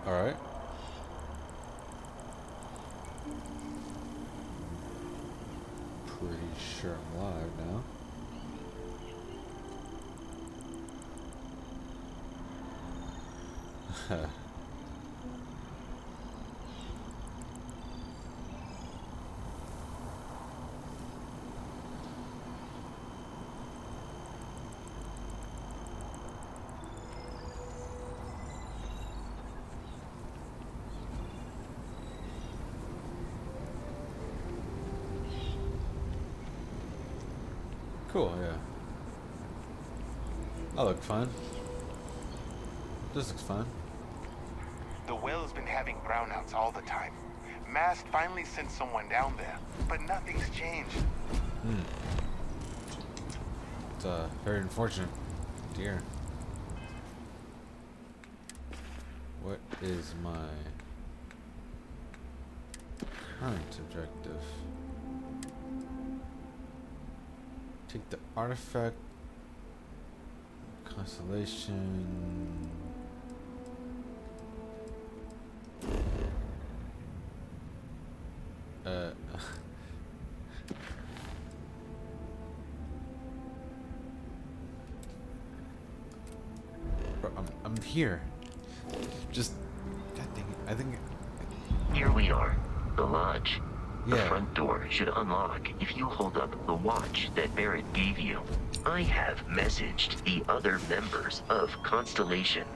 Alright. Pretty sure I'm live now. Cool, yeah. I look fine. This looks fine. The well's been having brownouts all the time. Mast finally sent someone down there, but nothing's changed. It's very unfortunate. Dear. What is my current objective? Take the artifact. Constellation. Bro, I'm here. Just, God dang it. I think. Here we are, the lodge. The Yeah. front door should unlock if you hold up the watch that Barrett gave you. I have messaged the other members of Constellation.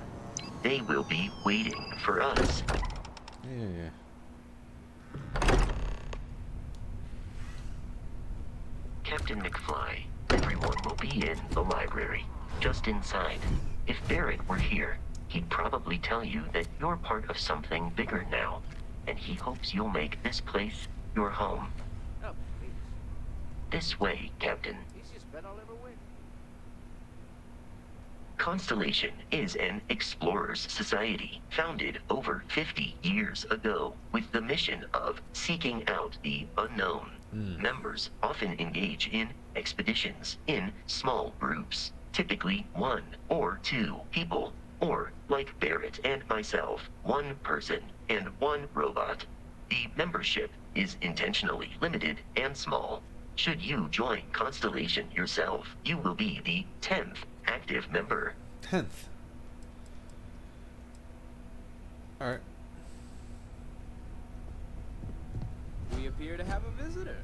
They will be waiting for us. Yeah. Captain McFly, everyone will be in the library, just inside. If Barrett were here, he'd probably tell you that you're part of something bigger now, and he hopes you'll make this place your home. Oh, please. This way, Captain. Easiest bet I'll ever win. Constellation is an explorers society founded over 50 years ago with the mission of seeking out the unknown. Members often engage in expeditions in small groups, typically 1 or 2 people, or like Barrett and myself, 1 person and 1 robot. The membership is intentionally limited and small. Should you join Constellation yourself, you will be the 10th active member. 10th. Alright. We appear to have a visitor.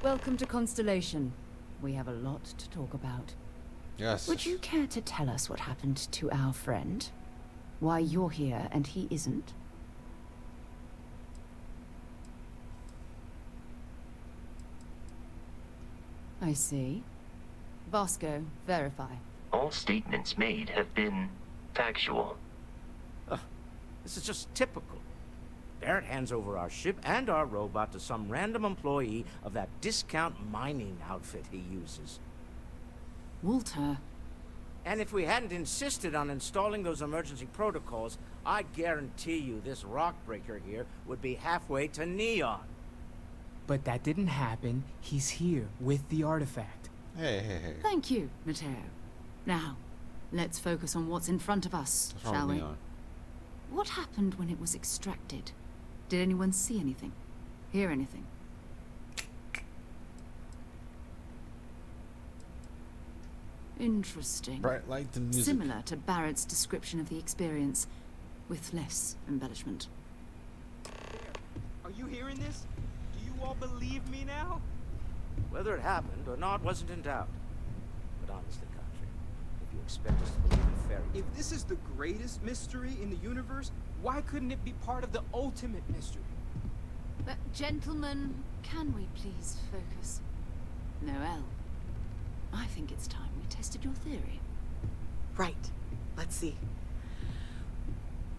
Welcome to Constellation. We have a lot to talk about. Yes. Would you care to tell us what happened to our friend? Why you're here and he isn't? I see. Vasco, verify. All statements made have been factual. This is just typical. Barrett hands over our ship and our robot to some random employee of that discount mining outfit he uses. Walter, And if we hadn't insisted on installing those emergency protocols, I guarantee you this rock breaker here would be halfway to Neon. But that didn't happen. He's here with the artifact. Hey. thank you, Matteo. Now, let's focus on what's in front of us, What's wrong shall with we? Neon? What happened when it was extracted? Did anyone see anything? Hear anything? Interesting. Bright light and music. Similar to Barrett's description of the experience, with less embellishment. Are you hearing this? Do you all believe me now? Whether it happened or not wasn't in doubt. But honestly, Country, if you expect us to believe in fairy tales... If this is the greatest mystery in the universe, why couldn't it be part of the ultimate mystery? But gentlemen, can we please focus? Noel, I think it's time we tested your theory. Right. Let's see.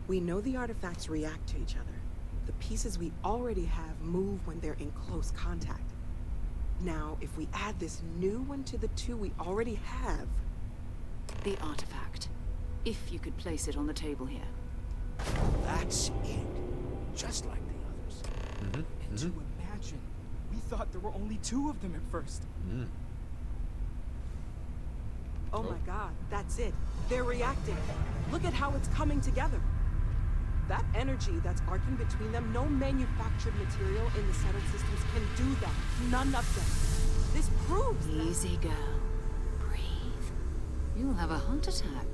We know the artifacts react to each other. The pieces we already have move when they're in close contact. Now, if we add this new one to the 2 we already have... The artifact. If you could place it on the table here. That's it. Just like the others. And to imagine, we thought there were only 2 of them at first. Oh my god, that's it. They're reacting. Look at how it's coming together. That energy that's arcing between them, no manufactured material in the settled systems can do that. None of them. This proves that... Easy, girl. Breathe. You'll have a heart attack.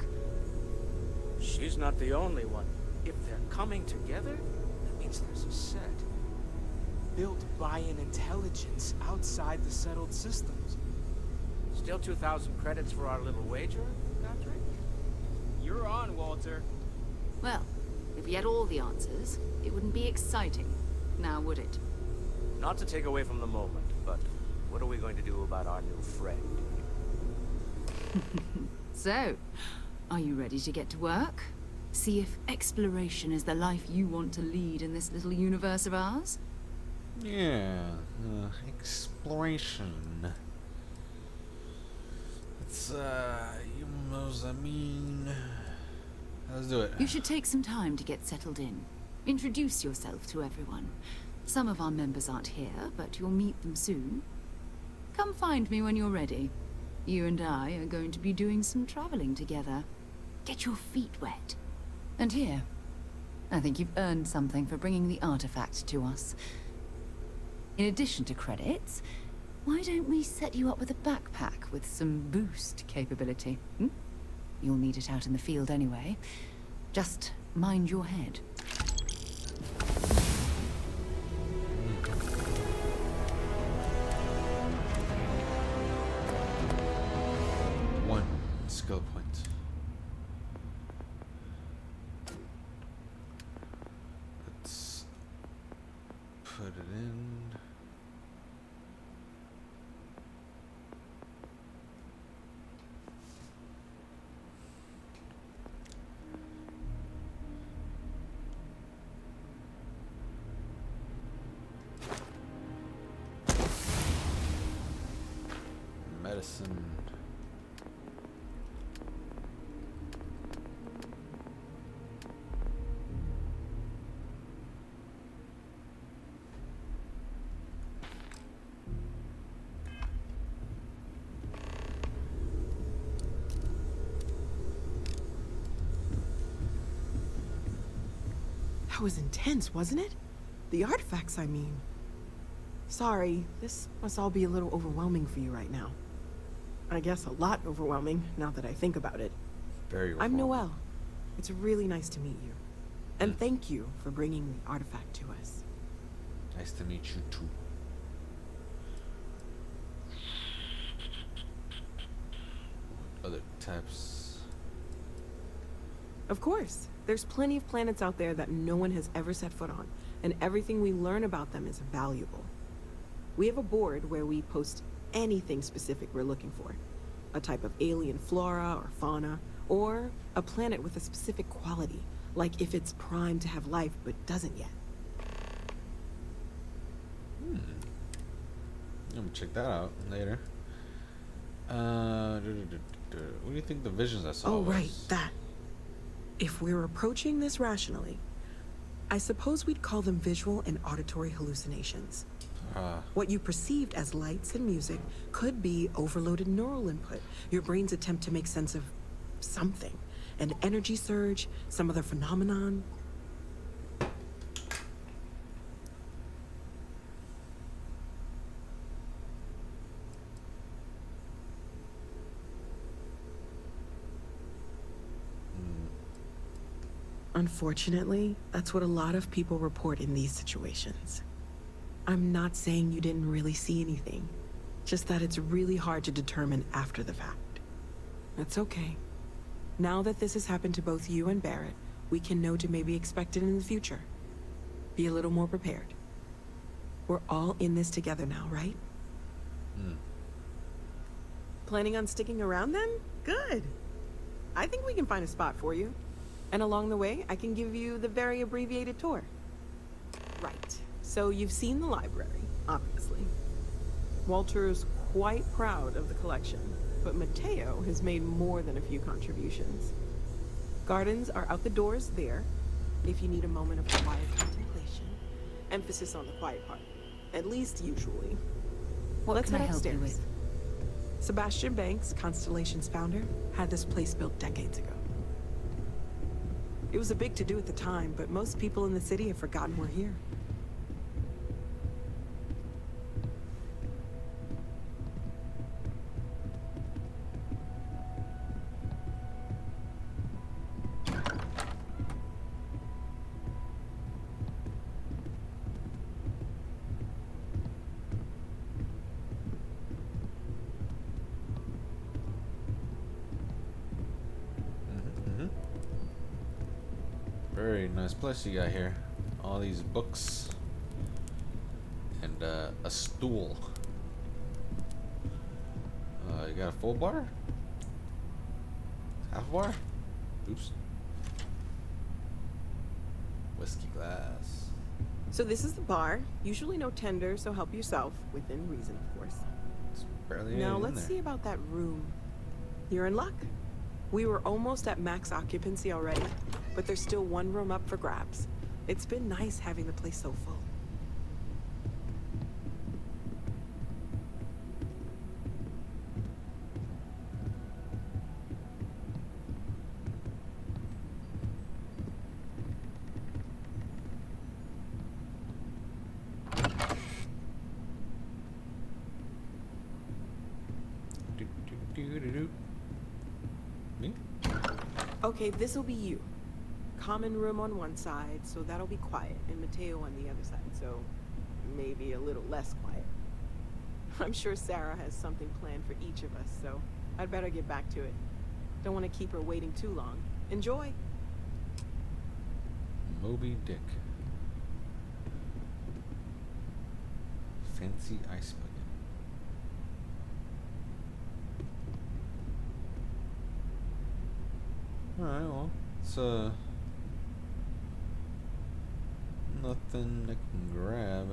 She's not the only one. If they're coming together, that means there's a set. Built by an intelligence outside the settled systems. Still 2,000 credits for our little wager, Patrick? You're on, Walter. Well, if we had all the answers, it wouldn't be exciting. Now, would it? Not to take away from the moment, but what are we going to do about our new friend? So, are you ready to get to work? See if exploration is the life you want to lead in this little universe of ours? Yeah, exploration. It's, you know what I mean. Let's do it. You should take some time to get settled in. Introduce yourself to everyone. Some of our members aren't here, but you'll meet them soon. Come find me when you're ready. You and I are going to be doing some traveling together. Get your feet wet. And here, I think you've earned something for bringing the artifact to us. In addition to credits, why don't we set you up with a backpack with some boost capability? Hmm? You'll need it out in the field anyway. Just mind your head. One skill point. Let's put it in. Medicine. That was intense, wasn't it? The artifacts, I mean. Sorry, this must all be a little overwhelming for you right now. I guess a lot overwhelming, now that I think about it. Very I'm overwhelming. Noelle. It's really nice to meet you. And thank you for bringing the artifact to us. Nice to meet you too. Other types. Of course. There's plenty of planets out there that no one has ever set foot on, and everything we learn about them is valuable. We have a board where we post anything specific we're looking for. A type of alien flora or fauna, or a planet with a specific quality, like if it's primed to have life but doesn't yet. I'm gonna check that out later. What do you think the visions I saw Oh, was? right, that. If we're approaching this rationally, I suppose we'd call them visual and auditory hallucinations. What you perceived as lights and music could be overloaded neural input, your brain's attempt to make sense of something. An energy surge, some other phenomenon. Unfortunately, that's what a lot of people report in these situations. I'm not saying you didn't really see anything, just that it's really hard to determine after the fact. That's okay. Now that this has happened to both you and Barrett, we can know to maybe expect it in the future. Be a little more prepared. We're all in this together now, right? Planning on sticking around then? Good. I think we can find a spot for you. And along the way, I can give you the very abbreviated tour. Right. So you've seen the library, obviously. Walter's quite proud of the collection, but Mateo has made more than a few contributions. Gardens are out the doors there, if you need a moment of quiet contemplation. Emphasis on the quiet part, at least usually. What Let's can I head help you upstairs. with? Sebastian Banks, Constellation's founder, had this place built decades ago. It was a big to-do at the time, but most people in the city have forgotten we're here. Very nice place you got here. All these books and a stool. You got a full bar? Half a bar? Oops. Whiskey glass. So this is the bar. Usually no tender, so help yourself. Within reason, of course. It's barely Now anything in let's there. see about that room. You're in luck. We were almost at max occupancy already, but there's still one room up for grabs. It's been nice having the place so full. Do. Me? Okay, this'll be you. Common room on one side, so that'll be quiet, and Mateo on the other side, so maybe a little less quiet. I'm sure Sarah has something planned for each of us, so I'd better get back to it. Don't want to keep her waiting too long. Enjoy! Moby Dick. Fancy ice bucket. Alright, well, it's nothing I can grab.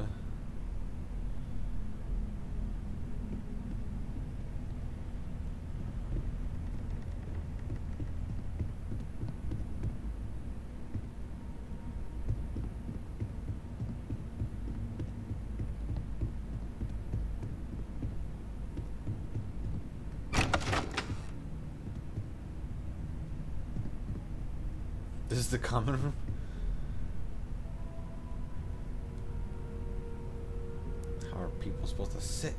This is the common room? How are people supposed to sit?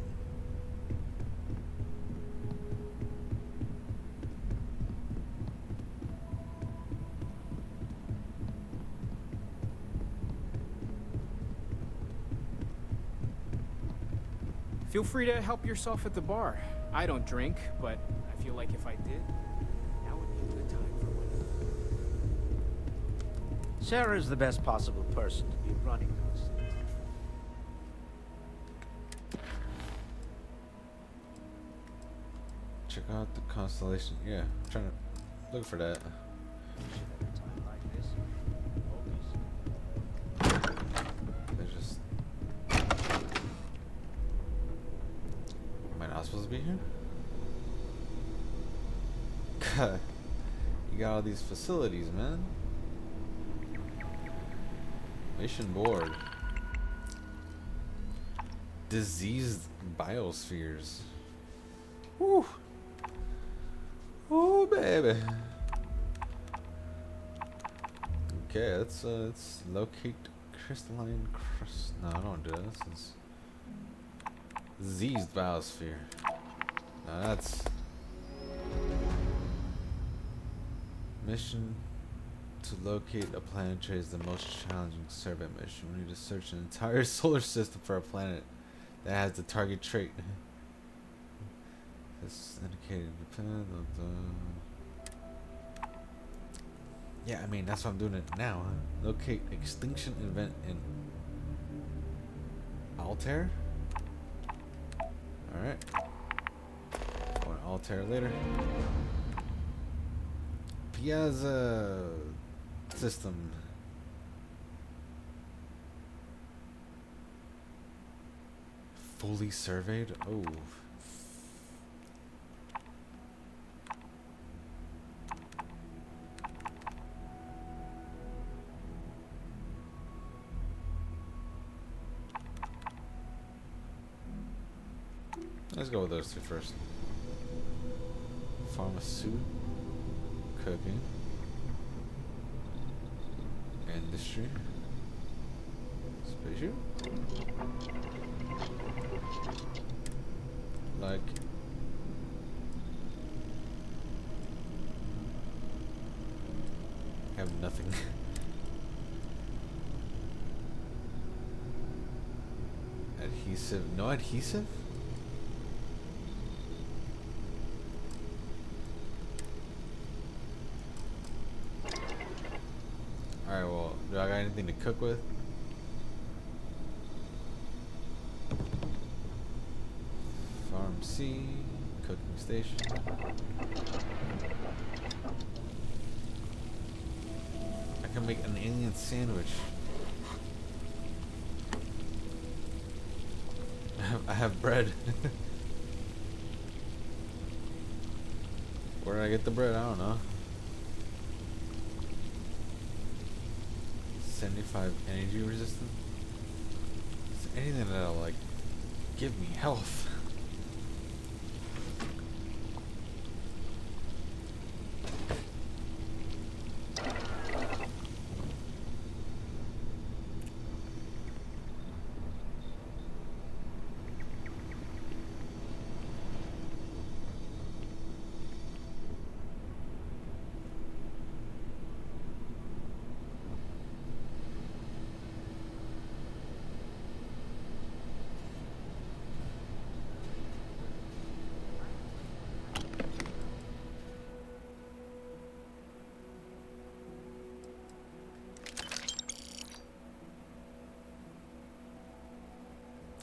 Feel free to help yourself at the bar. I don't drink, but I feel like if I did, now would be a good time for one. Sarah's the best possible person to be running those things. Check out the constellation. Yeah, I'm trying to look for that. At a time like this, focus. There's just. Am I not supposed to be here? God, you got all these facilities, man. Mission board. Diseased biospheres. Woo! Oh baby. Okay, let's locate crystalline crust. No, I don't want to do that. This is diseased biosphere. Now that's mission to locate a planetary is the most challenging survey mission. We need to search an entire solar system for a planet that has the target trait. This indicated dependent on the. Yeah, I mean that's why I'm doing it now. Huh? Locate extinction event in Altair. All right. Going to Altair later. Piazza system. Fully surveyed. Oh. Let's go with those two first. Pharmaceutical cooking. industry. Spaceship? Like... I have nothing. Adhesive? No adhesive? Alright, well, do I got anything to cook with? Farm C, cooking station. I can make an alien sandwich. I have bread. Where did I get the bread? I don't know. 75 energy resistance. Is there anything that'll like give me health?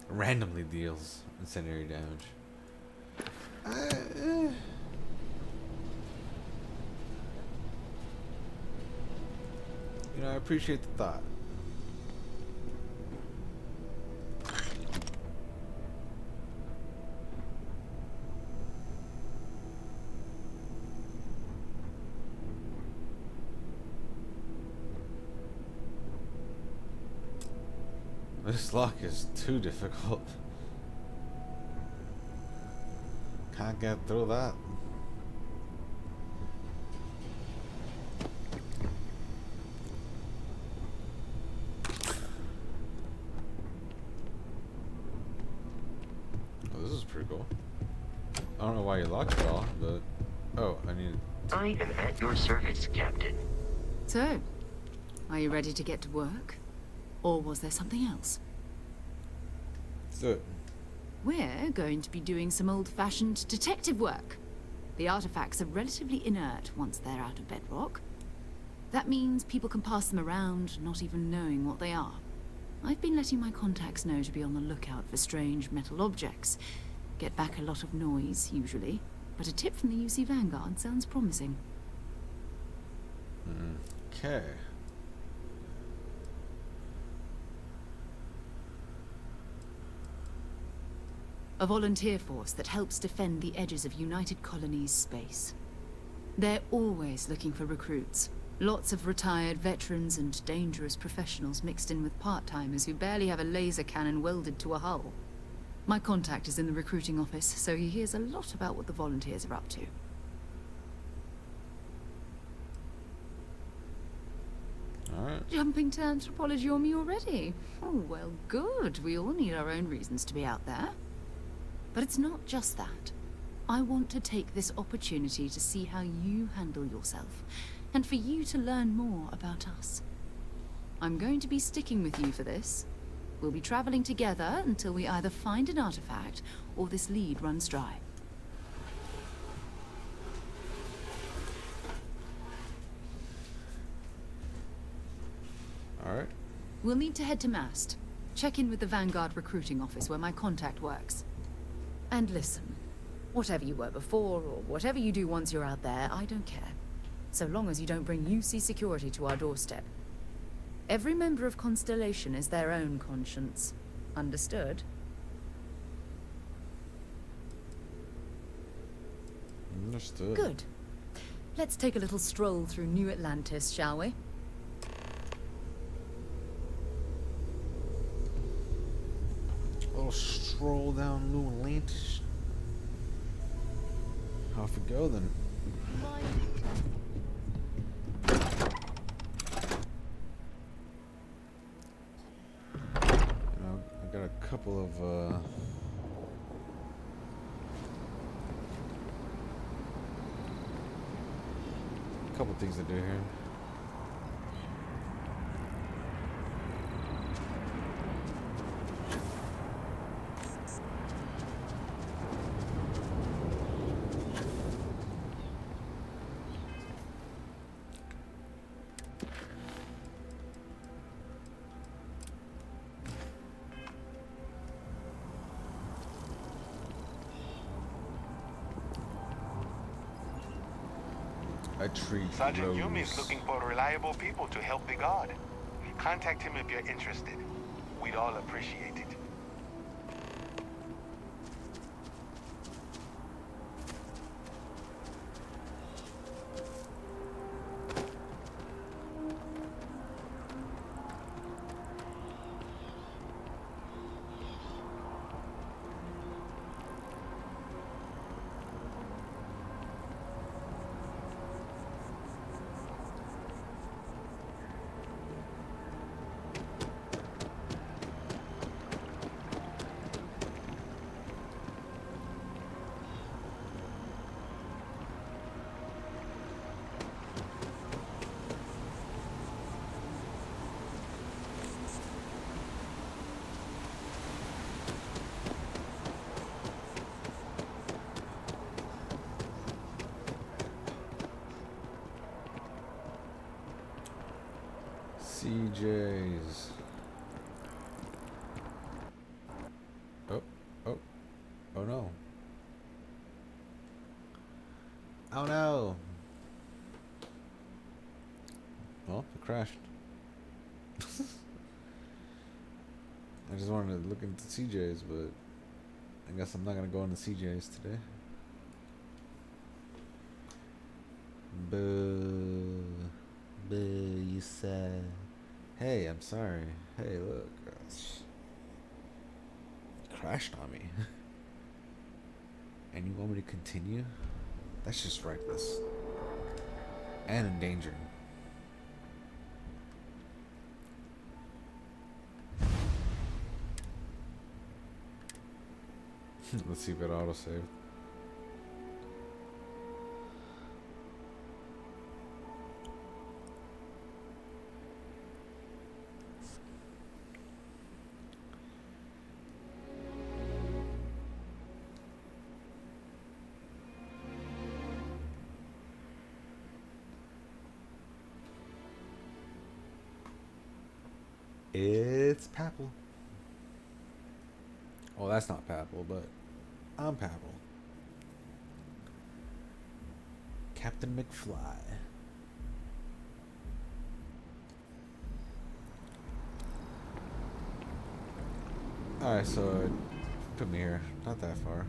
Randomly deals incendiary damage. You know, I appreciate the thought. This lock is too difficult. Can't get through that. Oh, this is pretty cool. I don't know why you locked it all, but... Oh, I need... I am at your service, Captain. So, are you ready to get to work? Or was there something else? Let's do it. We're going to be doing some old-fashioned detective work. The artifacts are relatively inert once they're out of bedrock. That means people can pass them around, not even knowing what they are. I've been letting my contacts know to be on the lookout for strange metal objects. Get back a lot of noise, usually. But a tip from the UC Vanguard sounds promising. Okay. A volunteer force that helps defend the edges of United Colonies space. They're always looking for recruits. Lots of retired veterans and dangerous professionals mixed in with part-timers who barely have a laser cannon welded to a hull. My contact is in the recruiting office, so he hears a lot about what the volunteers are up to. Alright. Jumping to anthropology on me already? Oh, well, good. We all need our own reasons to be out there. But it's not just that. I want to take this opportunity to see how you handle yourself, and for you to learn more about us. I'm going to be sticking with you for this. We'll be traveling together until we either find an artifact or this lead runs dry. Alright. We'll need to head to Mast. Check in with the Vanguard recruiting office where my contact works. And listen, whatever you were before, or whatever you do once you're out there, I don't care. So long as you don't bring UC security to our doorstep. Every member of Constellation is their own conscience. Understood? Understood. Good. Let's take a little stroll through New Atlantis, shall we? A little stroll down New Atlantis. Off we go then. couple of things to do here. A tree Sergeant grows. Yumi is looking for reliable people to help the guard. Contact him if you're interested. We'd all appreciate it. CJs. Oh, oh, oh no. Oh no. Well, it crashed. I just wanted to look into CJs, but I guess I'm not gonna go into CJs today. Boo. Boo, you said. Hey, I'm sorry. Hey, look. Crashed on me. And you want me to continue? That's just reckless. And endangering. Let's see if it autosaved. It's Papal. Well, that's not Papal, but I'm Papal. Captain McFly. Alright, so put me here. Not that far.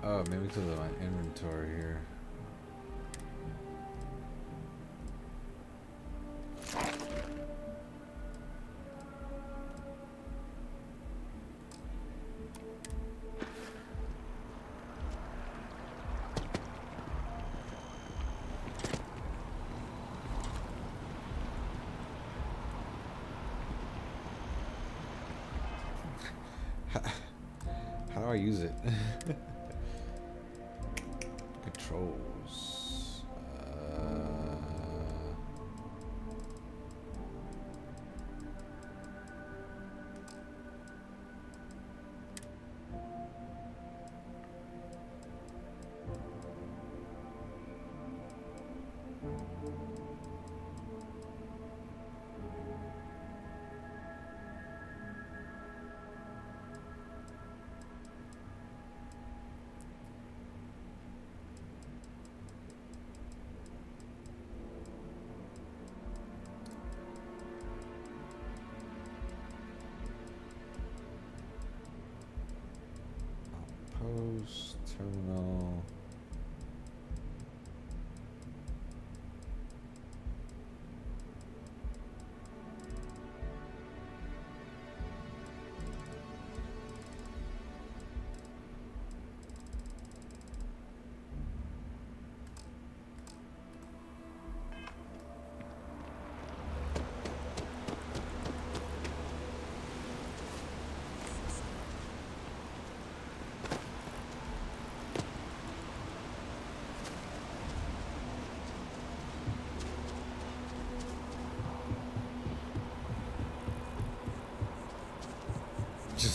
Oh, maybe because of my inventory here. How do I use it? Controls.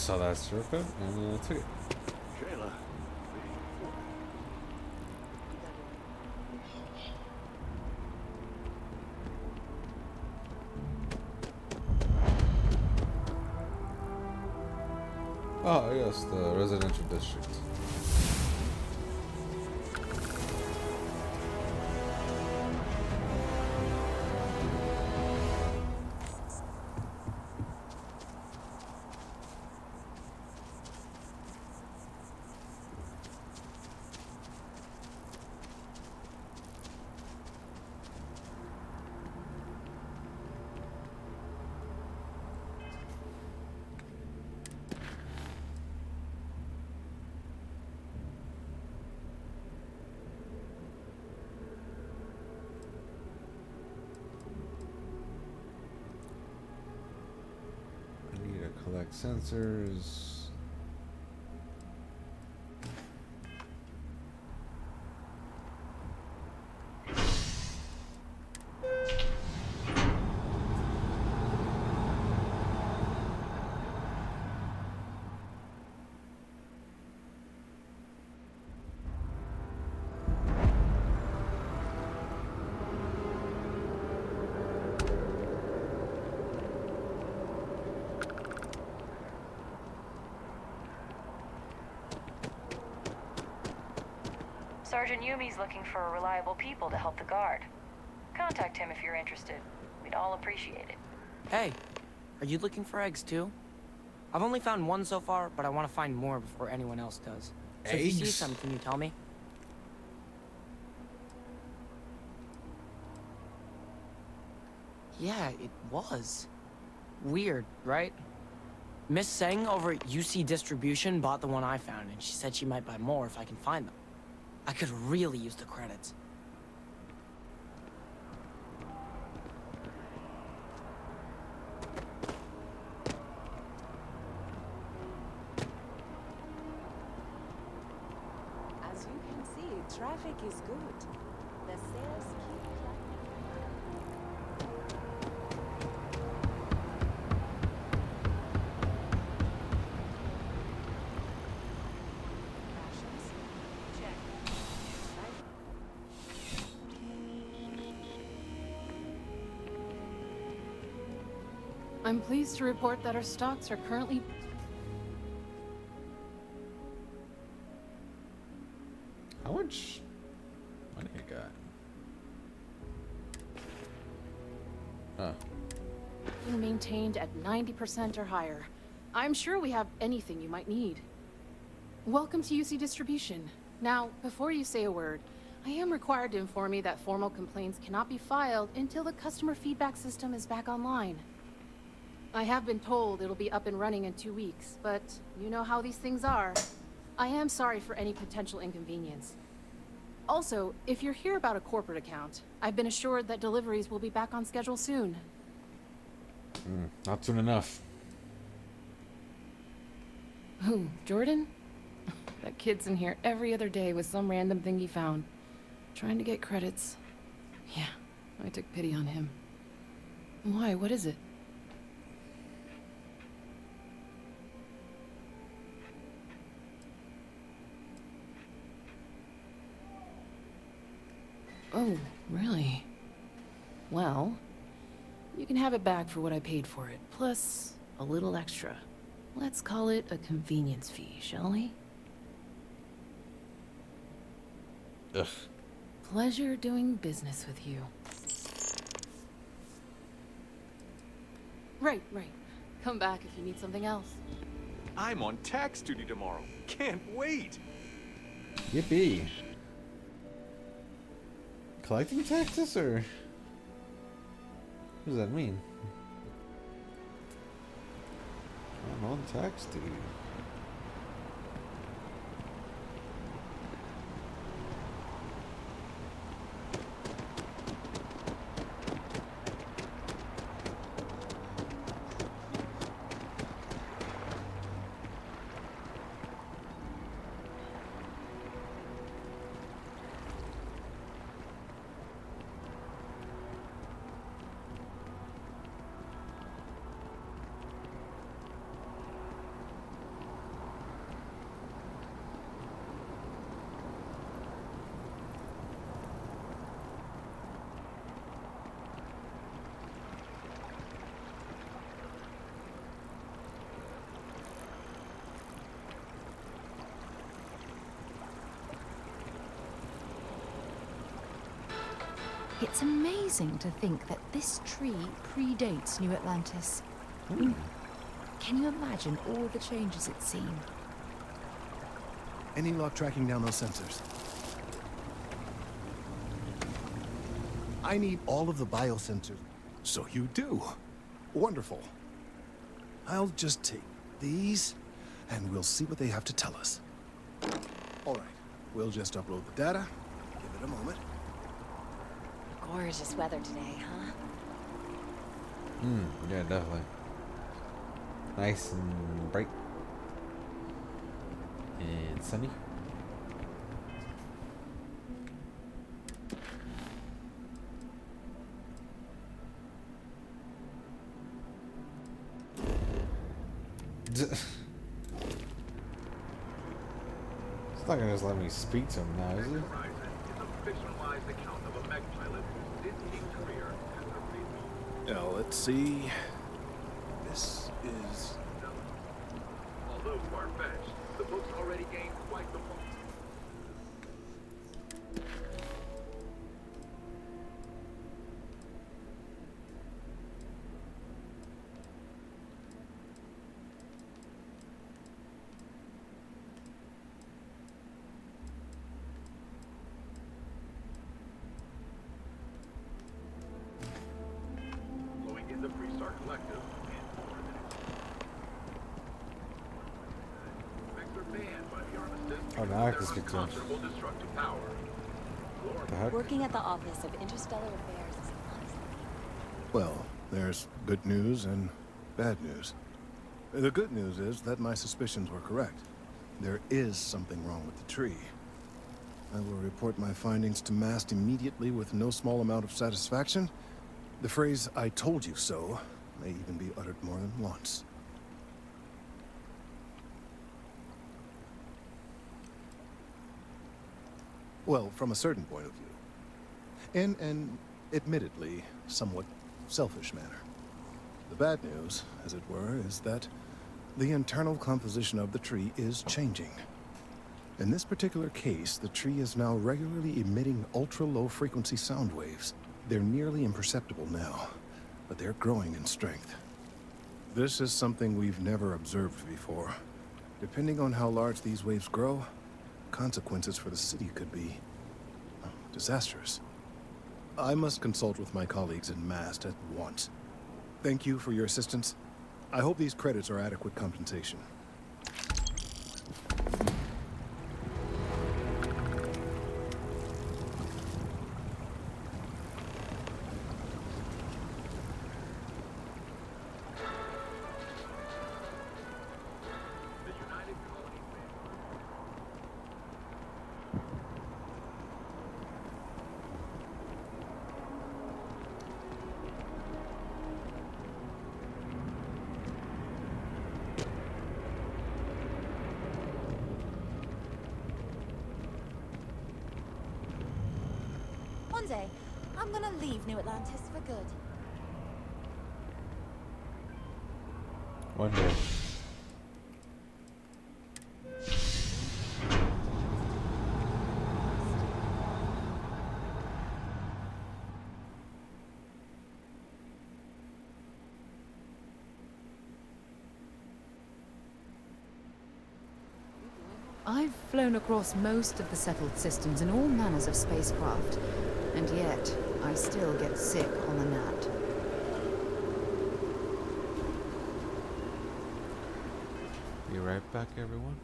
saw that shortcut and took it. Jayla. Oh, yes, the residential district. Collect sensors. Sergeant Yumi's looking for reliable people to help the guard. Contact him if you're interested. We'd all appreciate it. Hey, are you looking for eggs too? I've only found one so far, but I want to find more before anyone else does. So if you see some, can you tell me? Yeah, it was. Weird, right? Miss Seng over at UC Distribution bought the one I found, and she said she might buy more if I can find them. I could really use the credits. As you can see, traffic is good. The sales keep I'm pleased to report that our stocks are currently... How much money I got? Huh. being maintained at 90% or higher. I'm sure we have anything you might need. Welcome to UC Distribution. Now, before you say a word, I am required to inform you that formal complaints cannot be filed until the customer feedback system is back online. I have been told it'll be up and running in 2 weeks, but you know how these things are. I am sorry for any potential inconvenience. Also, if you're here about a corporate account, I've been assured that deliveries will be back on schedule soon. Not soon enough. Who, Jordan? That kid's in here every other day with some random thing he found. Trying to get credits. Yeah, I took pity on him. Why, what is it? Oh, really? Well, you can have it back for what I paid for it, plus a little extra. Let's call it a convenience fee, shall we? Ugh. Pleasure doing business with you. Right. Come back if you need something else. I'm on tax duty tomorrow. Can't wait. Yippee. Collecting taxes, or what does that mean? I'm on tax duty. It's amazing to think that this tree predates New Atlantis. Can you imagine all the changes it's seen? Any luck tracking down those sensors? I need all of the biosensors. So you do. Wonderful. I'll just take these, and we'll see what they have to tell us. All right, we'll just upload the data. Give it a moment. Gorgeous weather today, huh? Yeah, definitely. Nice and bright. And sunny. It's not gonna just let me speak to him now, is it? Now, let's see. This is... Although far-fetched, the book's already gained quite the in the Freestar Collective and more than effects are banned by the Armistice Oh, now I can speak to him. unconscionable destructive power. The heck? Working at the Office of Interstellar Affairs is honestly... Well, there's good news and bad news. The good news is that my suspicions were correct. There is something wrong with the tree. I will report my findings to MAST immediately with no small amount of satisfaction. The phrase, "I told you so," may even be uttered more than once. Well, from a certain point of view. In an, admittedly, somewhat selfish manner. The bad news, as it were, is that the internal composition of the tree is changing. In this particular case, the tree is now regularly emitting ultra-low frequency sound waves. They're nearly imperceptible now, but they're growing in strength. This is something we've never observed before. Depending on how large these waves grow, consequences for the city could be disastrous. I must consult with my colleagues in MAST at once. Thank you for your assistance. I hope these credits are adequate compensation. One day, I'm gonna leave New Atlantis for good. One day. I've flown across most of the settled systems in all manners of spacecraft, and yet I still get sick on the gnat. Be right back, everyone.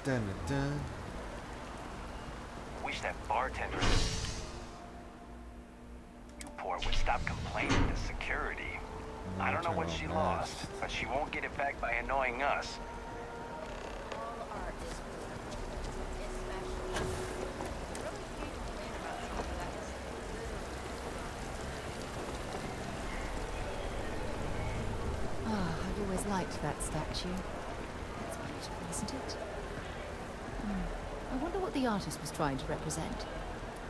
Dun, dun. Wish that bartender, you poor, would stop complaining to security. I don't know what she lost, but she won't get it back by annoying us. I've always liked that statue. It's beautiful, isn't it? I wonder what the artist was trying to represent.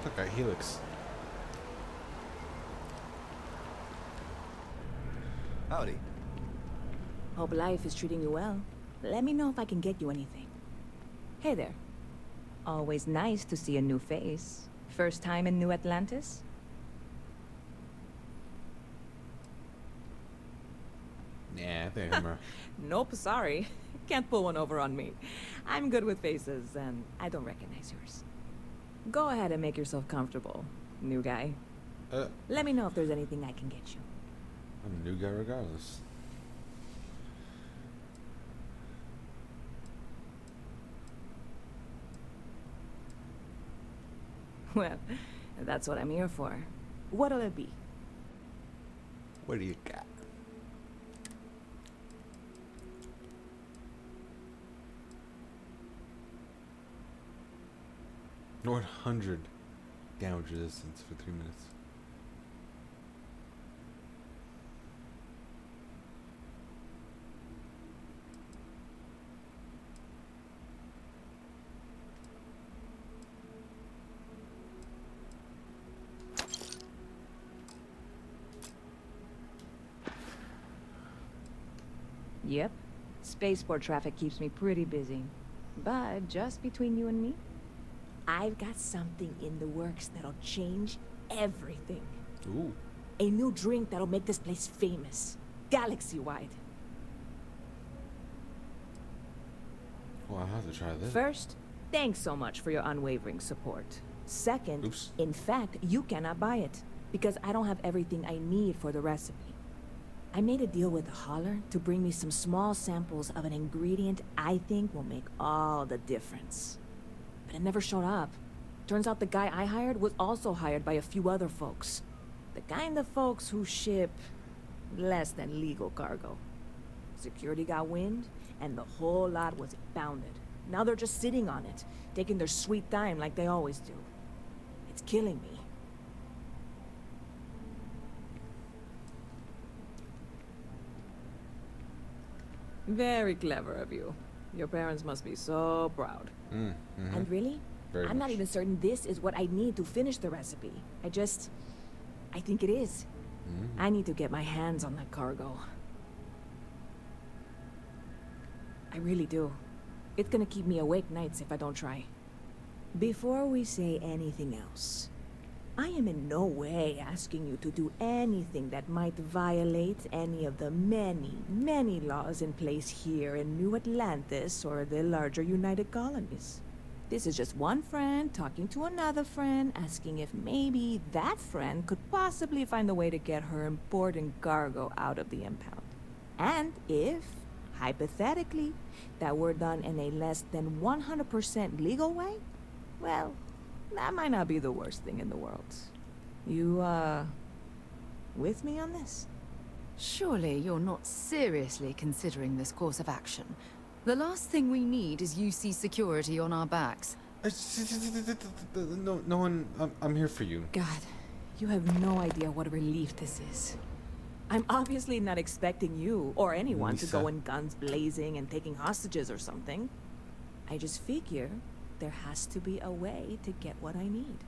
Look at Helix. Howdy. Hope life is treating you well. Let me know if I can get you anything. Hey there. Always nice to see a new face. First time in New Atlantis? Yeah, I think I'm Nope, sorry. Can't pull one over on me. I'm good with faces, and I don't recognize yours. Go ahead and make yourself comfortable, new guy. Let me know if there's anything I can get you. I'm a new guy regardless. Well, that's what I'm here for. What'll it be? What do you got? North 100 damage resistance for 3 minutes. Yep. Spaceport traffic keeps me pretty busy. But just between you and me, I've got something in the works that'll change everything. Ooh. A new drink that'll make this place famous. Galaxy-wide. Well, I'll have to try this. First, thanks so much for your unwavering support. Second, in fact, you cannot buy it, because I don't have everything I need for the recipe. I made a deal with the hauler to bring me some small samples of an ingredient I think will make all the difference. But it never showed up. Turns out the guy I hired was also hired by a few other folks. The kind of folks who ship less than legal cargo. Security got wind, and the whole lot was impounded. Now they're just sitting on it, taking their sweet time like they always do. It's killing me. Very clever of you. Your parents must be so proud. And really, I'm not even certain this is what I need to finish the recipe. I think it is. I need to get my hands on that cargo. I really do. It's gonna keep me awake nights if I don't try. Before we say anything else, I am in no way asking you to do anything that might violate any of the many, many laws in place here in New Atlantis or the larger United Colonies. This is just one friend talking to another friend, asking if maybe that friend could possibly find a way to get her important cargo out of the impound. And if, hypothetically, that were done in a less than 100% legal way, well, that might not be the worst thing in the world. You, with me on this? Surely you're not seriously considering this course of action. The last thing we need is UC security on our backs. No one. I'm here for you. God, you have no idea what a relief this is. I'm obviously not expecting you or anyone to go in guns blazing and taking hostages or something. I just figure there has to be a way to get what I need.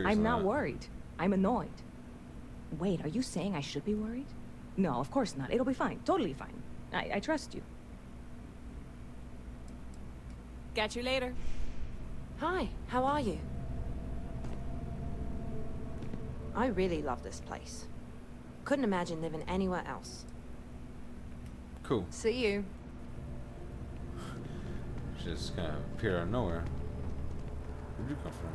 I'm not worried. I'm annoyed. Wait, are you saying I should be worried? No, of course not. It'll be fine. Totally fine. I trust you. Catch you later. Hi, how are you? I really love this place. Couldn't imagine living anywhere else. Cool. See you. Just kind of appeared out of nowhere. Where'd you come from?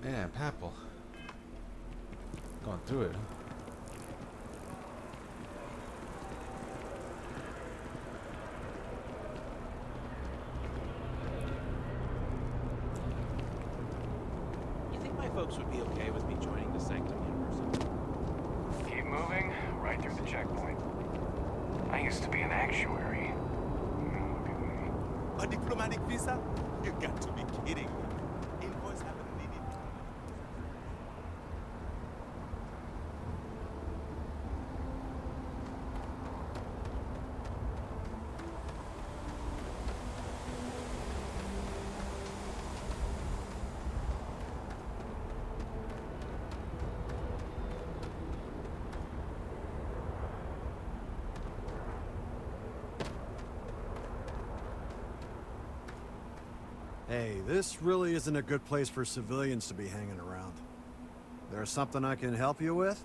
Man, Papal. Going through it, huh? You think my folks would be okay with me joining the Sanctum University? Keep moving, right through the checkpoint. I used to be an actuary. A diplomatic visa? You got to be kidding me. Invoice haven't needed. Hey, this really isn't a good place for civilians to be hanging around. There's something I can help you with?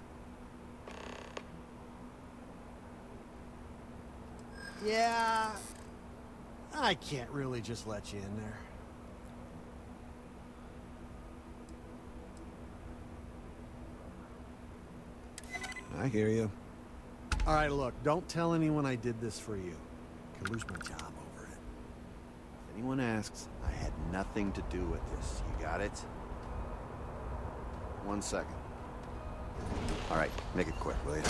Yeah, I can't really just let you in there. I hear you. All right, look, don't tell anyone I did this for you. I could lose my job over it. If anyone asks, I had nothing to do with this. You got it? 1 second. All right, make it quick, will you?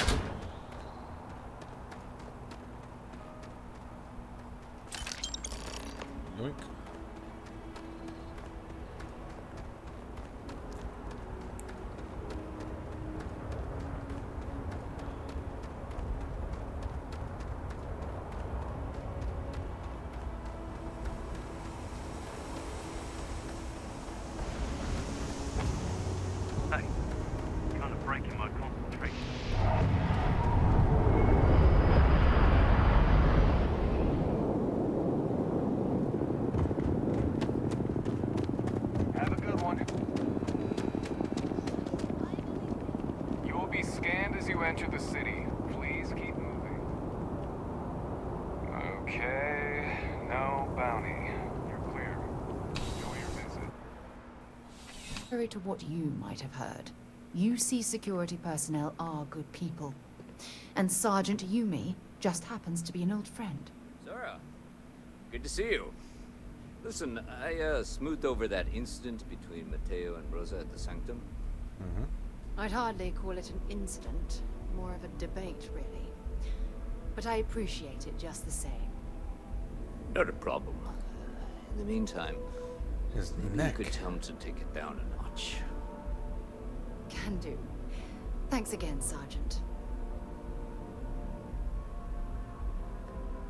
Yoink. Hey, kind of breaking my concentration. Have a good one. You will be scanned as you enter the city. Please keep moving. Okay, no bounty. You're clear. Enjoy your visit. Contrary to what you might have heard, UC security personnel are good people. And Sergeant Yumi just happens to be an old friend. Zara, good to see you. Listen, I smoothed over that incident between Mateo and Rosa at the Sanctum. I'd hardly call it an incident, more of a debate, really. But I appreciate it just the same. Not a problem. In the meantime, His maybe neck. you could tell him to take it down a notch. Can do. Thanks again, Sergeant.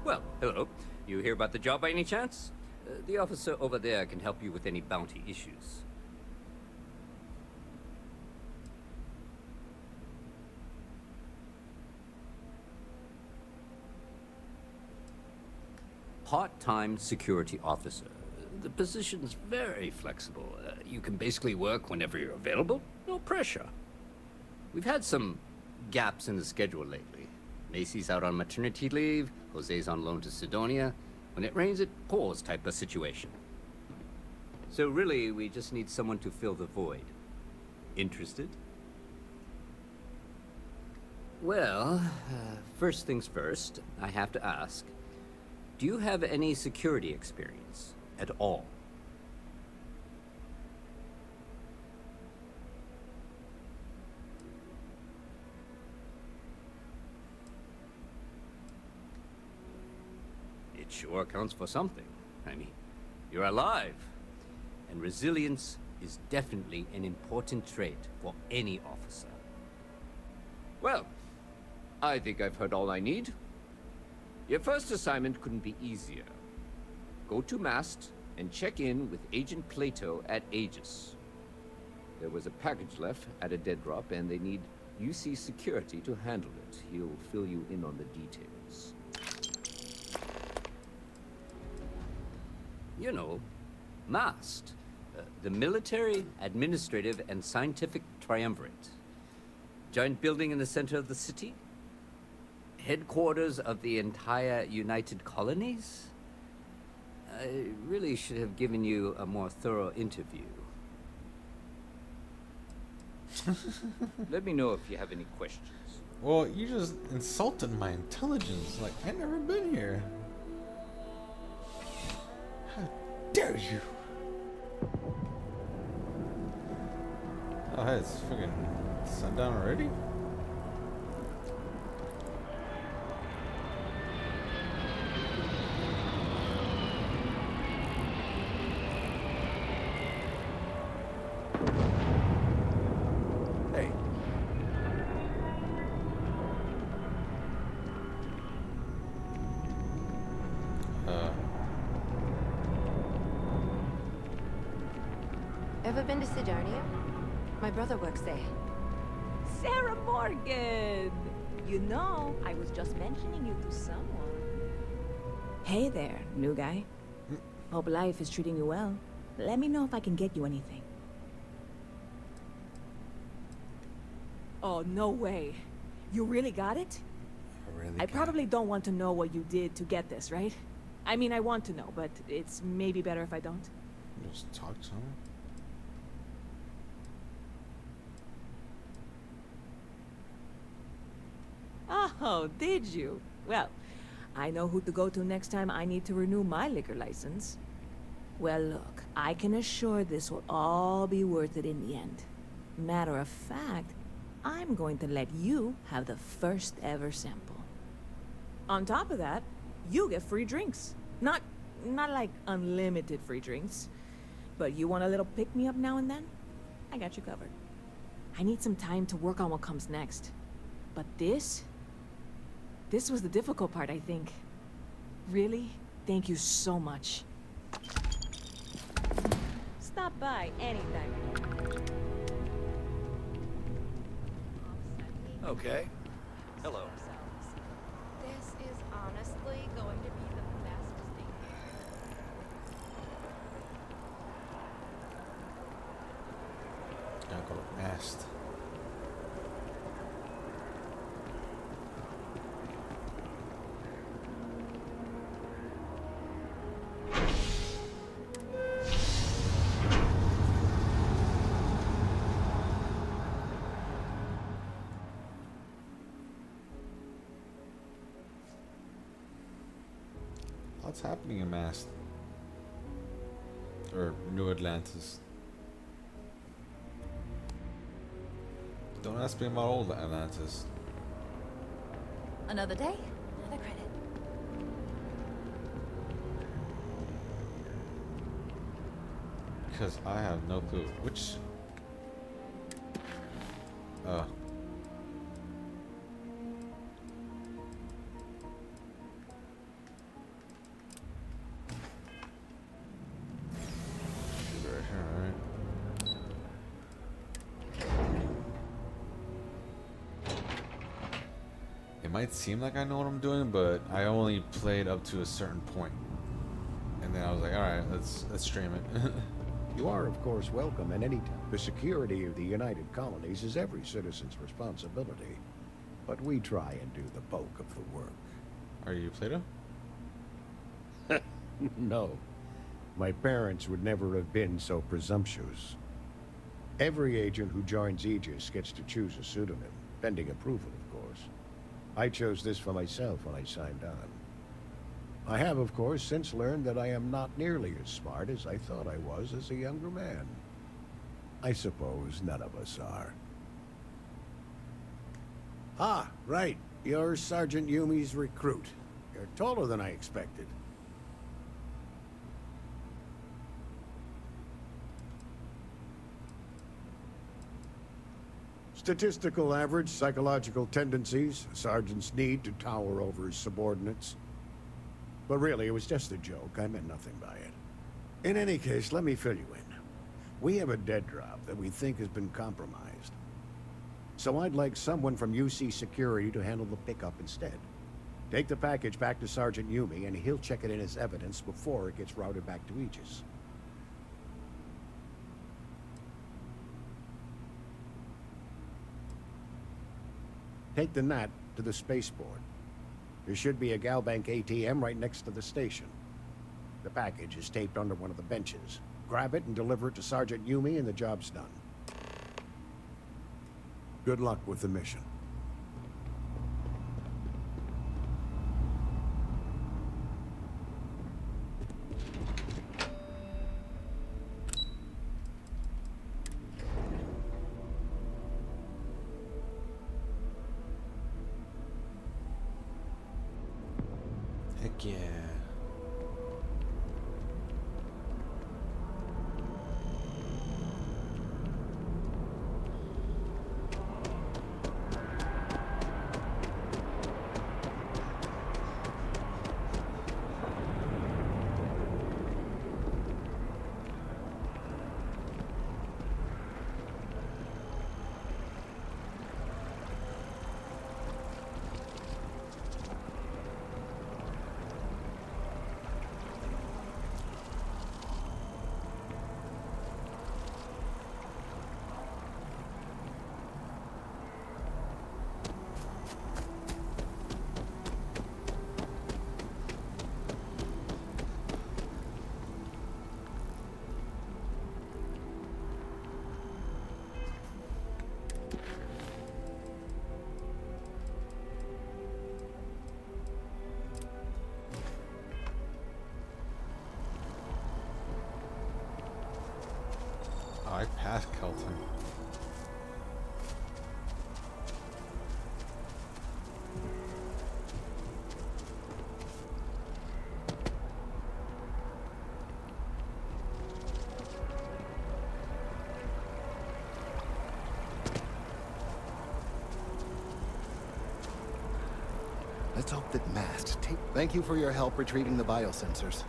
Well, hello. You hear about the job by any chance? The officer over there can help you with any bounty issues. Part-time security officer. The position's very flexible. You can basically work whenever you're available. No pressure. We've had some gaps in the schedule lately. Macy's out on maternity leave, Jose's on loan to Sidonia. When it rains, it pours type of situation. So really, we just need someone to fill the void. Interested? Well, first things first, I have to ask, do you have any security experience at all? It sure counts for something. I mean, you're alive. And resilience is definitely an important trait for any officer. Well, I think I've heard all I need. Your first assignment couldn't be easier. Go to Mast and check in with Agent Plato at Aegis. There was a package left at a dead drop, and they need UC security to handle it. He'll fill you in on the details. You know, MAST, the Military, Administrative, and Scientific Triumvirate. Giant building in the center of the city? Headquarters of the entire United Colonies? I really should have given you a more thorough interview. Let me know if you have any questions. Well, you just insulted my intelligence. Like, I never been here. How dare you? Oh, hey, it's freaking sundown already? Hey. Ever been to Sidonia? My brother works there. Sarah Morgan! You know, I was just mentioning you to someone. Hey there, new guy. Hope life is treating you well. Let me know if I can get you anything. Oh, no way. You really got it? I probably don't want to know what you did to get this, right? I mean, I want to know, but it's maybe better if I don't. Just talk to him. Oh, did you? Well, I know who to go to next time I need to renew my liquor license. Well, look, I can assure this will all be worth it in the end. Matter of fact, I'm going to let you have the first ever sample. On top of that, you get free drinks. Not like unlimited free drinks, but you want a little pick-me-up now and then? I got you covered. I need some time to work on what comes next. But this was the difficult part, I think. Really, thank you so much. Stop by anytime. Okay. Hello. This is honestly going to be the best thing. Gotta go fast. What's happening in Mast? Or New Atlantis? Don't ask me about old Atlantis. Another day, another credit. Because I have no clue. Which... It might seem like I know what I'm doing, but I only played up to a certain point. And then I was like, alright, let's stream it. You are, of course, welcome at any time. The security of the United Colonies is every citizen's responsibility. But we try and do the bulk of the work. Are you Plato? No. My parents would never have been so presumptuous. Every agent who joins Aegis gets to choose a pseudonym, pending approval, of course. I chose this for myself when I signed on. I have, of course, since learned that I am not nearly as smart as I thought I was as a younger man. I suppose none of us are. Ah, right. You're Sergeant Yumi's recruit. You're taller than I expected. Statistical average, psychological tendencies, a sergeant's need to tower over his subordinates. But really, it was just a joke. I meant nothing by it. In any case, let me fill you in. We have a dead drop that we think has been compromised. So I'd like someone from UC Security to handle the pickup instead. Take the package back to Sergeant Yumi, and he'll check it in as evidence before it gets routed back to Aegis. Take the Nat to the spaceport. There should be a Galbank ATM right next to the station. The package is taped under one of the benches. Grab it and deliver it to Sergeant Yumi and the job's done. Good luck with the mission. Heck yeah. Oh, I passed Kelton. Let's hope that Mast take... Thank you for your help retrieving the biosensors.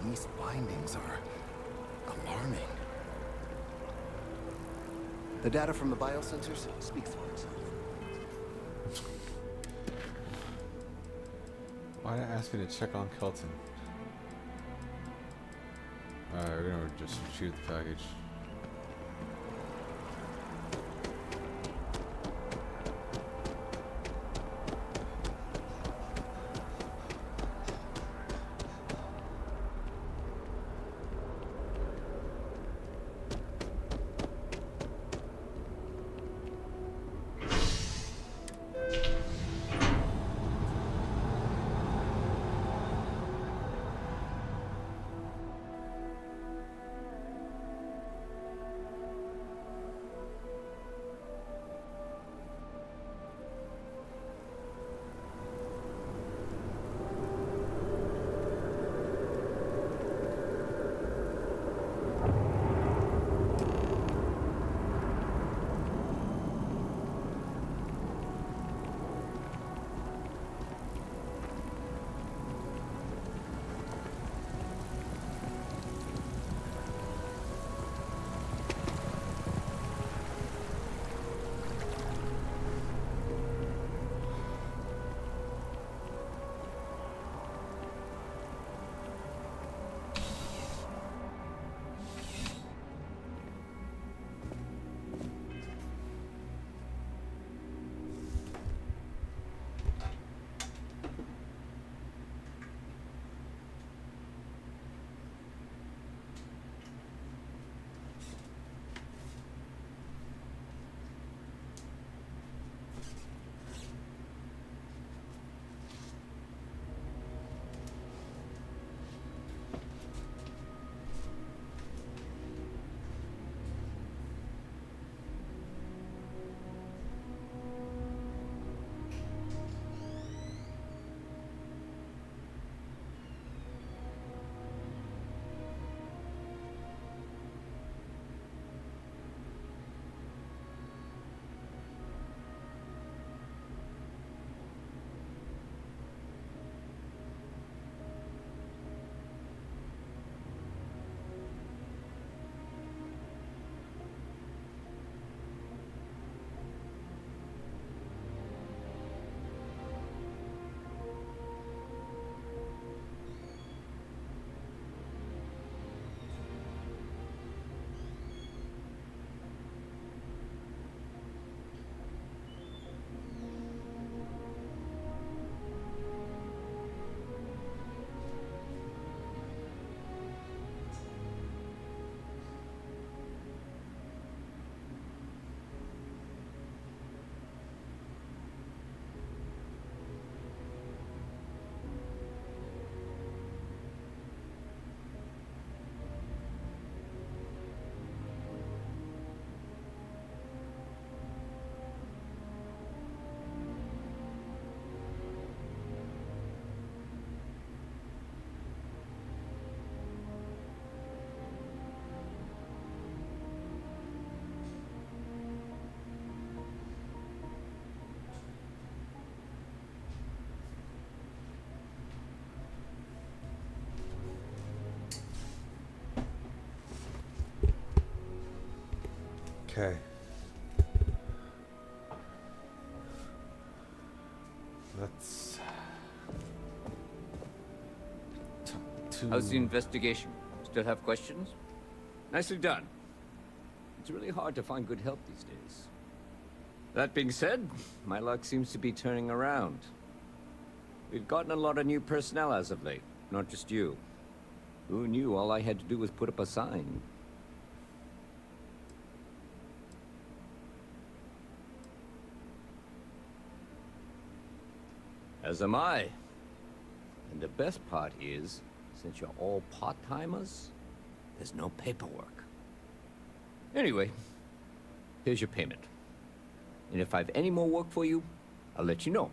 These findings are alarming. The data from the biosensors speaks for itself. Why did I ask you to check on Kelton? Alright, we're gonna just shoot the package. Okay. Let's talk to... How's the investigation? Still have questions? Nicely done. It's really hard to find good help these days. That being said, my luck seems to be turning around. We've gotten a lot of new personnel as of late, not just you. Who knew all I had to do was put up a sign? As am I. And the best part is, since you're all part-timers, there's no paperwork. Anyway, here's your payment. And if I have any more work for you, I'll let you know.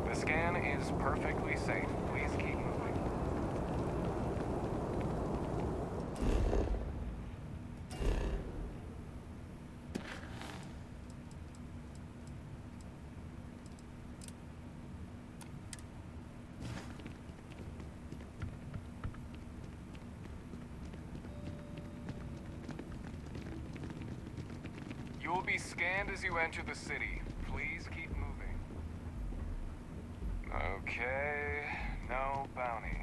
The scan is perfectly safe. Please keep moving. You will be scanned as you enter the city. Please keep moving. Okay, no bounty.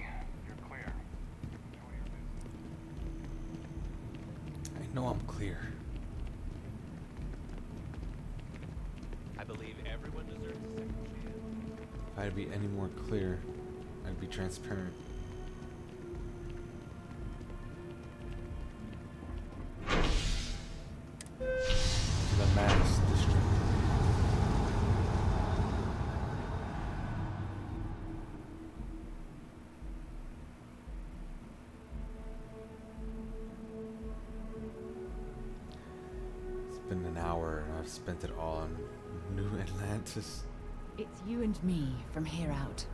You're clear. I know I'm clear. I believe everyone deserves a second chance. If I'd be any more clear, I'd be transparent. To the mass district. It's been an hour and I've spent it all on New Atlantis. It's you and me from here out.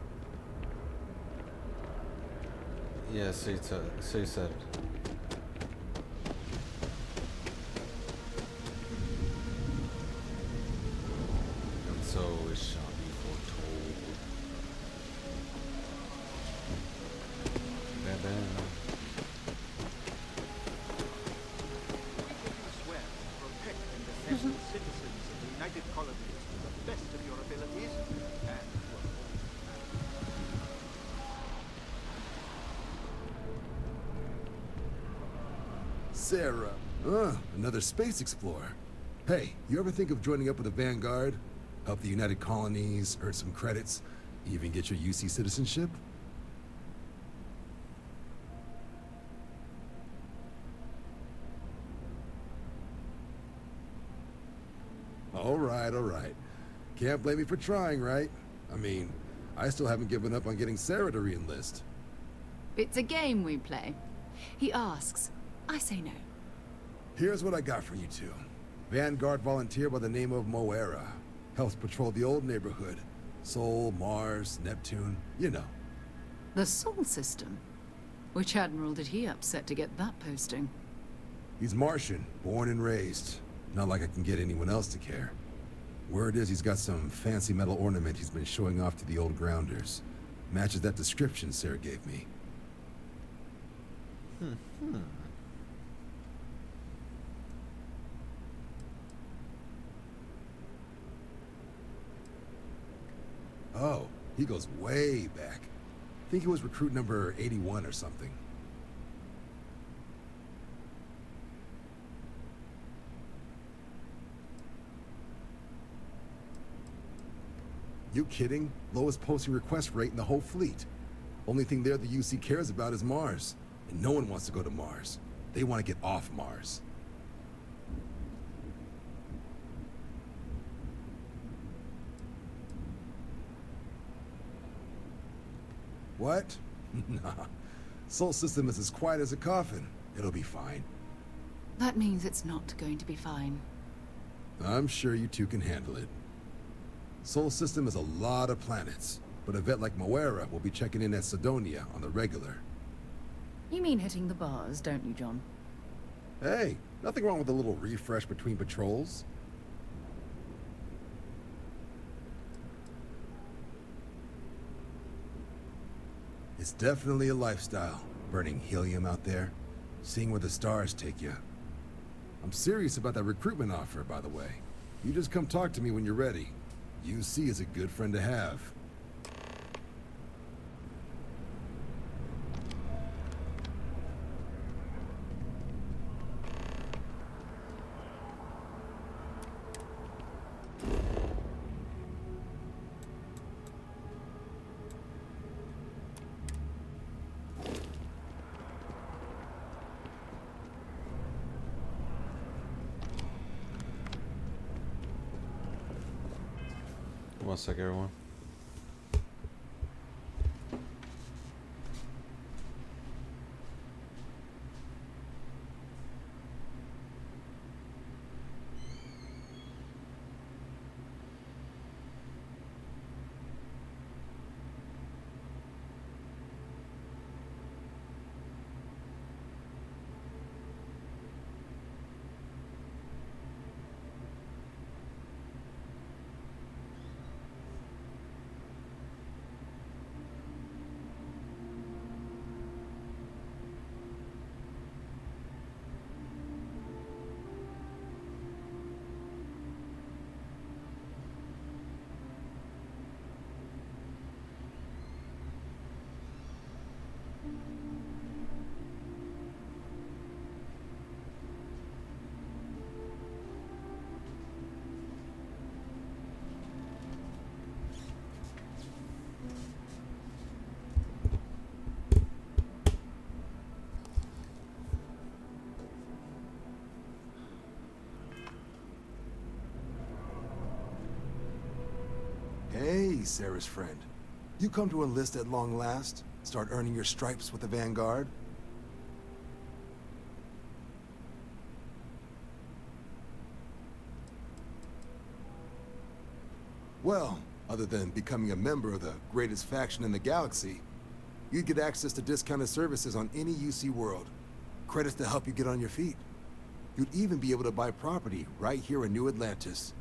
Yeah, so you said. And so it shall be foretold. Ba-bam. Swear to protect and defend the citizens of the United Colonies to the best of your abilities and Sarah. Another space explorer. Hey, you ever think of joining up with the Vanguard? Help the United Colonies, earn some credits, even get your UC citizenship? All right. Can't blame me for trying, right? I mean, I still haven't given up on getting Sarah to re-enlist. It's a game we play. He asks. I say no. Here's what I got for you two. Vanguard volunteer by the name of Moera. Helps patrol the old neighborhood. Sol, Mars, Neptune, you know. The Sol system? Which admiral did he upset to get that posting? He's Martian, born and raised. Not like I can get anyone else to care. Word is he's got some fancy metal ornament he's been showing off to the old grounders. Matches that description Sarah gave me. Oh, he goes way back. Think he was recruit number 81 or something. You kidding? Lowest posting request rate in the whole fleet. Only thing there the UC cares about is Mars. And no one wants to go to Mars. They want to get off Mars. What? Nah. Sol system is as quiet as a coffin. It'll be fine. That means it's not going to be fine. I'm sure you two can handle it. Sol system is a lot of planets, but a vet like Moera will be checking in at Sidonia on the regular. You mean hitting the bars, don't you, John? Hey, nothing wrong with a little refresh between patrols. It's definitely a lifestyle, burning helium out there, seeing where the stars take you. I'm serious about that recruitment offer, by the way. You just come talk to me when you're ready. UC is a good friend to have. One sec, everyone. Hey, Sarah's friend. You come to enlist at long last? Start earning your stripes with the Vanguard? Well, other than becoming a member of the greatest faction in the galaxy, you'd get access to discounted services on any UC world. Credits to help you get on your feet. You'd even be able to buy property right here in New Atlantis.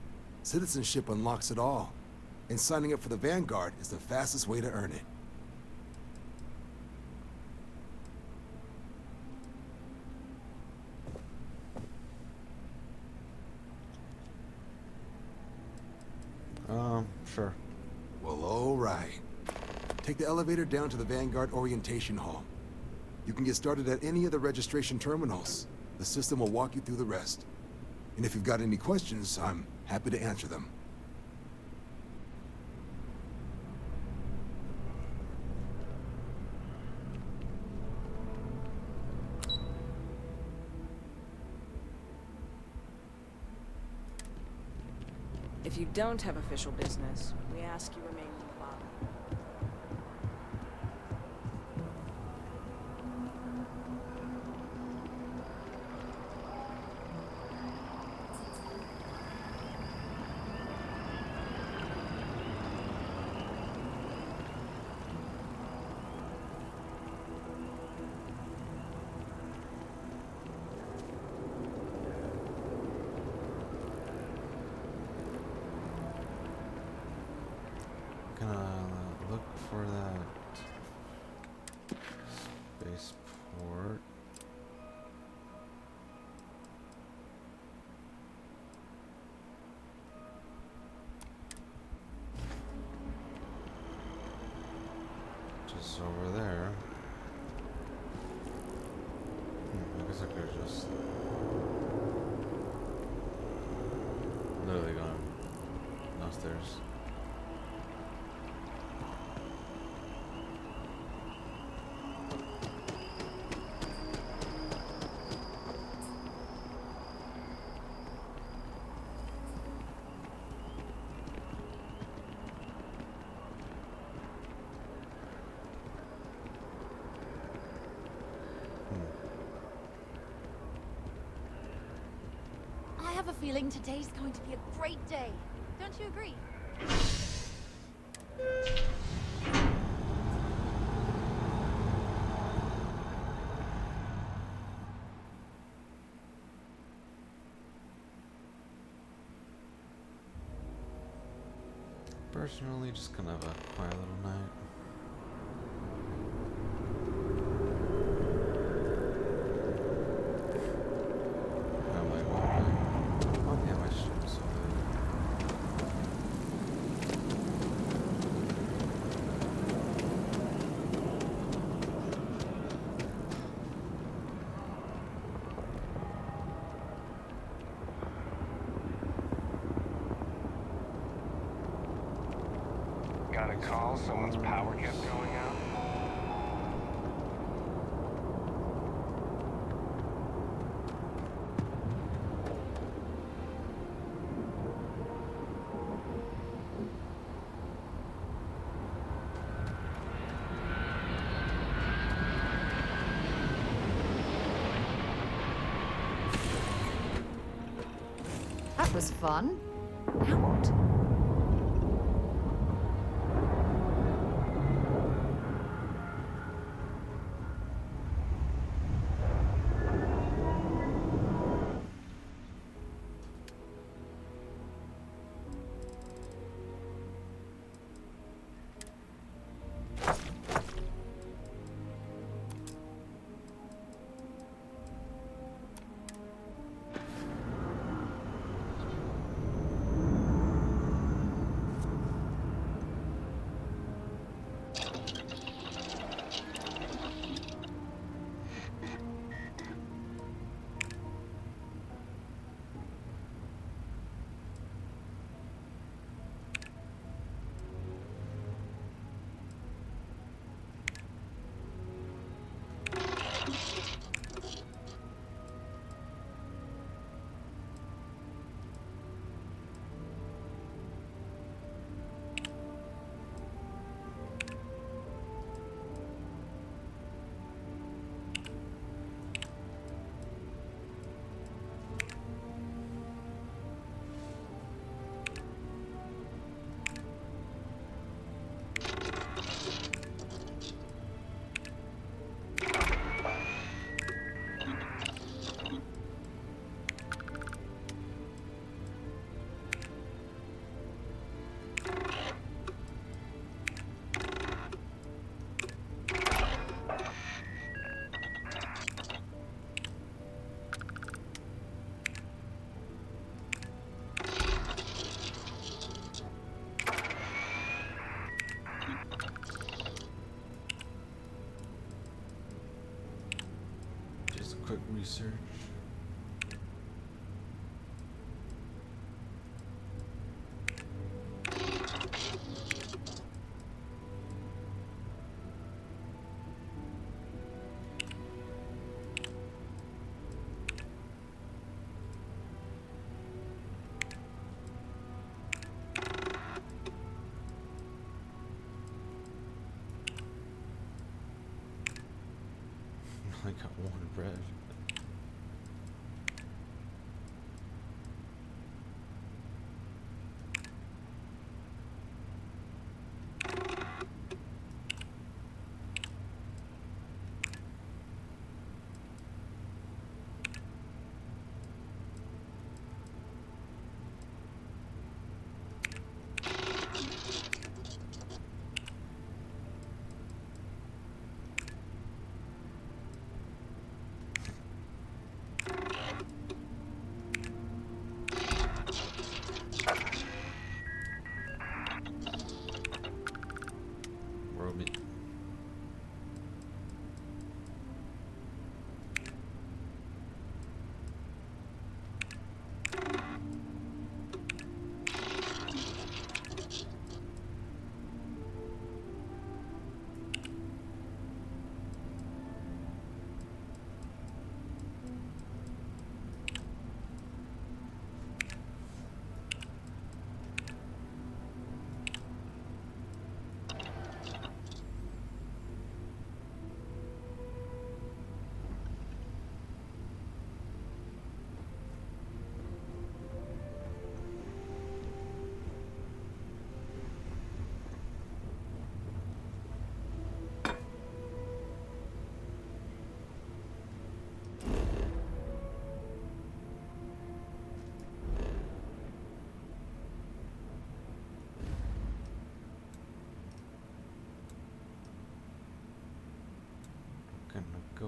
Citizenship unlocks it all. And signing up for the Vanguard is the fastest way to earn it. Sure. Well, all right. Take the elevator down to the Vanguard Orientation Hall. You can get started at any of the registration terminals. The system will walk you through the rest. And if you've got any questions, I'm happy to answer them. If you don't have official business, we ask you remain in the lobby. Look for that spaceport. Just over there. I guess I could have just literally gone downstairs. a feeling today's going to be a great day. Don't you agree? Personally, just gonna have a quiet little night. How am I going? Oh yeah, my stream's so Got a call? Someone's power kept going out? That was fun. Now what? just a quick research. I got one bread.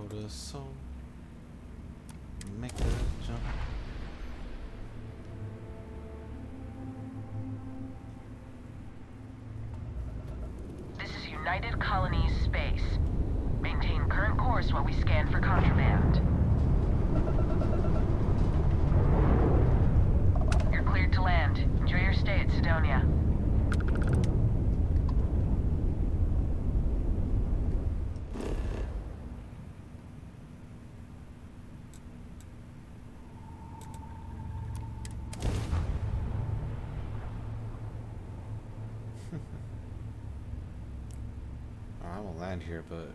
Follow the soul. Make a jump. This is United Colonies Space. Maintain current course while we scan for contraband. You're cleared to land. Enjoy your stay at Sidonia. I won't land here, but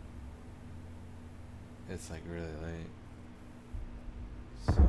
it's like really late. So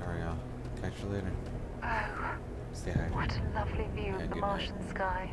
alright, y'all. Catch you later. Oh, Stay hydrated. what a lovely view of And the good night. Martian sky.